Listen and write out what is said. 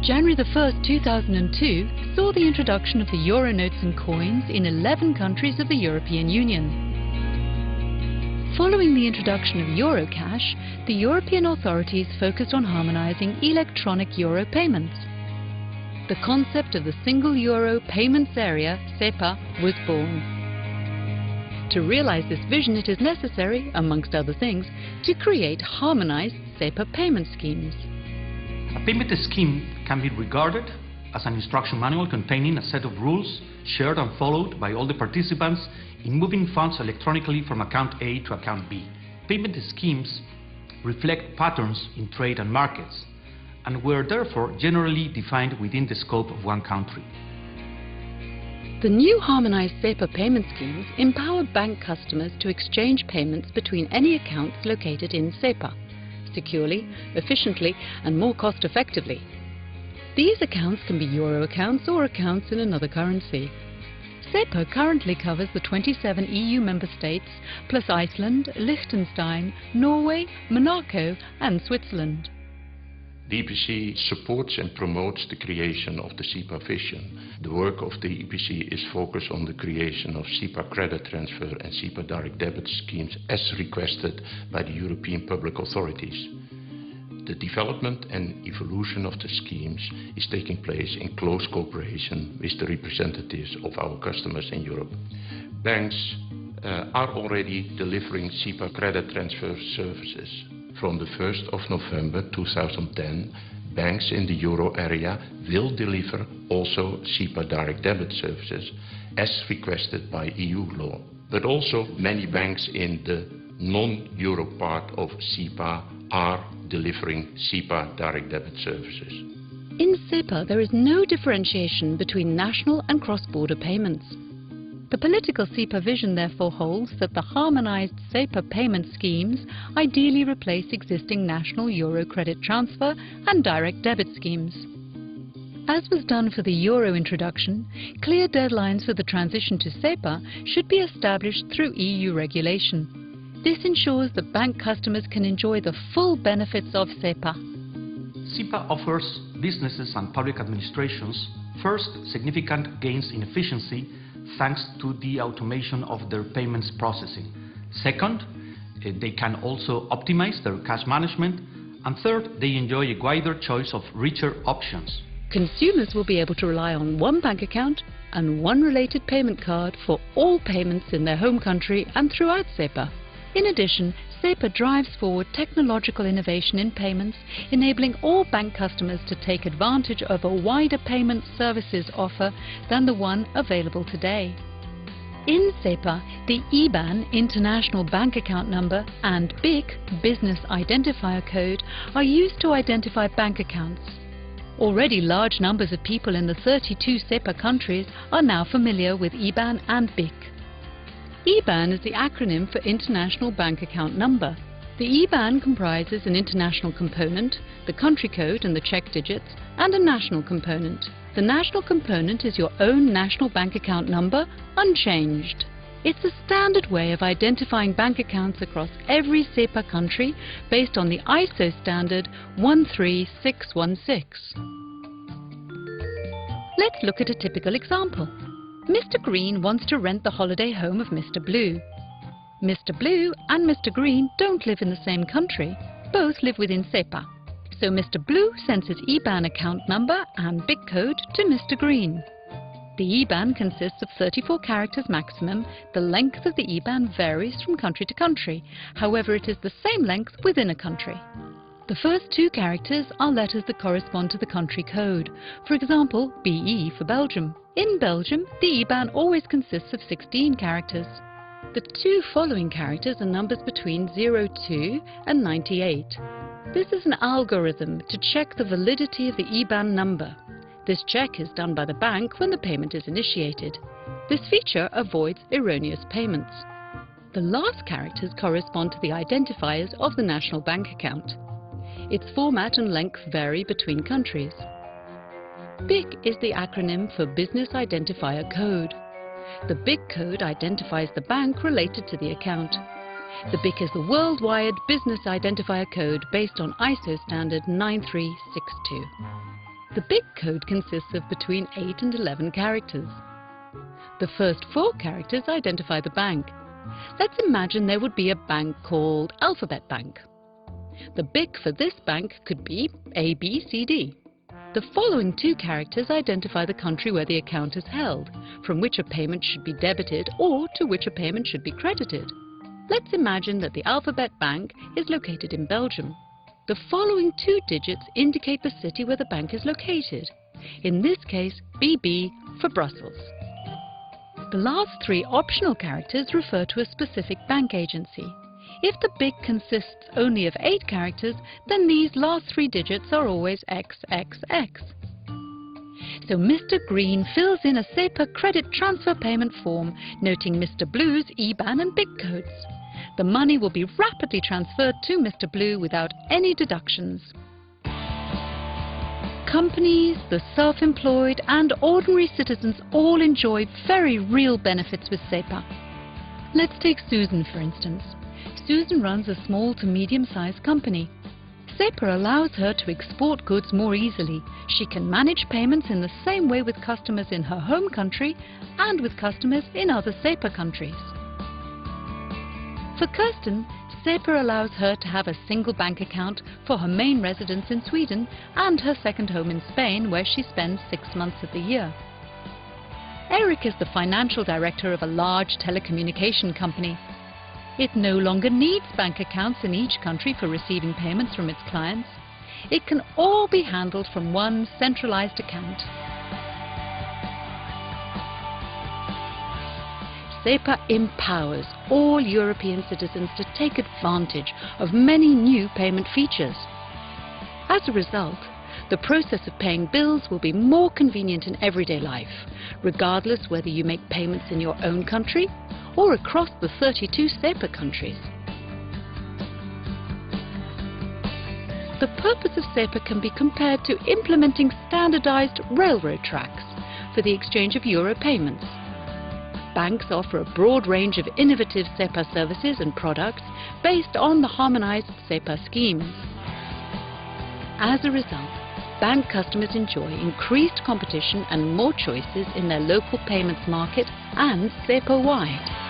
January the 1st, 2002 saw the introduction of the euro notes and coins in 11 countries of the European Union. Following the introduction of Eurocash, the European authorities focused on harmonizing electronic euro payments. The concept of the single euro payments area, SEPA, was born. To realize this vision, it is necessary, amongst other things, to create harmonized SEPA payment schemes. A payment scheme can be regarded as an instruction manual containing a set of rules shared and followed by all the participants in moving funds electronically from account A to account B. Payment schemes reflect patterns in trade and markets, and were therefore generally defined within the scope of one country. The new harmonized SEPA payment schemes empower bank customers to exchange payments between any accounts located in SEPA, securely, efficiently, and more cost-effectively. These accounts can be euro accounts or accounts in another currency. SEPA currently covers the 27 EU member states, plus Iceland, Liechtenstein, Norway, Monaco, and Switzerland. The EPC supports and promotes the creation of the SEPA vision. The work of the EPC is focused on the creation of SEPA credit transfer and SEPA direct debit schemes as requested by the European public authorities. The development and evolution of the schemes is taking place in close cooperation with the representatives of our customers in Europe. Banks are already delivering SEPA credit transfer services. From the 1st of November 2010, banks in the euro area will deliver also SEPA direct debit services as requested by EU law. But also many banks in the non-euro part of SEPA are delivering SEPA direct debit services. In SEPA, there is no differentiation between national and cross-border payments. The political SEPA vision therefore holds that the harmonized SEPA payment schemes ideally replace existing national euro credit transfer and direct debit schemes. As was done for the euro introduction, clear deadlines for the transition to SEPA should be established through EU regulation. This ensures that bank customers can enjoy the full benefits of SEPA. SEPA offers businesses and public administrations, first, significant gains in efficiency thanks to the automation of their payments processing. Second, they can also optimize their cash management. And third, they enjoy a wider choice of richer options. Consumers will be able to rely on one bank account and one related payment card for all payments in their home country and throughout SEPA. In addition, SEPA drives forward technological innovation in payments, enabling all bank customers to take advantage of a wider payment services offer than the one available today. In SEPA, the IBAN, International Bank Account Number, and BIC, Business Identifier Code, are used to identify bank accounts. Already large numbers of people in the 32 SEPA countries are now familiar with IBAN and BIC. IBAN is the acronym for International Bank Account Number. The IBAN comprises an international component, the country code and the Czech digits, and a national component. The national component is your own national bank account number, unchanged. It's a standard way of identifying bank accounts across every SEPA country based on the ISO standard 13616. Let's look at a typical example. Mr. Green wants to rent the holiday home of Mr. Blue. Mr. Blue and Mr. Green don't live in the same country. Both live within SEPA. So Mr. Blue sends his IBAN account number and BIC code to Mr. Green. The IBAN consists of 34 characters maximum. The length of the IBAN varies from country to country. However, it is the same length within a country. The first two characters are letters that correspond to the country code. For example, BE for Belgium. In Belgium, the IBAN always consists of 16 characters. The two following characters are numbers between 02 and 98. This is an algorithm to check the validity of the IBAN number. This check is done by the bank when the payment is initiated. This feature avoids erroneous payments. The last characters correspond to the identifiers of the national bank account. Its format and length vary between countries. BIC is the acronym for Business Identifier Code. The BIC code identifies the bank related to the account. The BIC is the worldwide Business Identifier Code based on ISO standard 9362. The BIC code consists of between 8 and 11 characters. The first 4 characters identify the bank. Let's imagine there would be a bank called Alphabet Bank. The BIC for this bank could be ABCD. The following 2 characters identify the country where the account is held, from which a payment should be debited or to which a payment should be credited. Let's imagine that the Alphabet Bank is located in Belgium. The following 2 digits indicate the city where the bank is located. In this case, BB for Brussels. The last 3 optional characters refer to a specific bank agency. If the BIC consists only of 8 characters, then these last 3 digits are always XXX. So Mr. Green fills in a SEPA credit transfer payment form, noting Mr. Blue's IBAN and BIC codes. The money will be rapidly transferred to Mr. Blue without any deductions. Companies, the self-employed and ordinary citizens all enjoy very real benefits with SEPA. Let's take Susan for instance. Susan runs a small to medium-sized company. SEPA allows her to export goods more easily. She can manage payments in the same way with customers in her home country and with customers in other SEPA countries. For Kirsten, SEPA allows her to have a single bank account for her main residence in Sweden and her second home in Spain, where she spends 6 months of the year. Eric is the financial director of a large telecommunication company. It no longer needs bank accounts in each country for receiving payments from its clients. It can all be handled from one centralized account. SEPA empowers all European citizens to take advantage of many new payment features. As a result, the process of paying bills will be more convenient in everyday life, regardless whether you make payments in your own country or across the 32 SEPA countries. The purpose of SEPA can be compared to implementing standardized railroad tracks for the exchange of euro payments. Banks offer a broad range of innovative SEPA services and products based on the harmonized SEPA schemes. As a result, bank customers enjoy increased competition and more choices in their local payments market and SEPA-wide.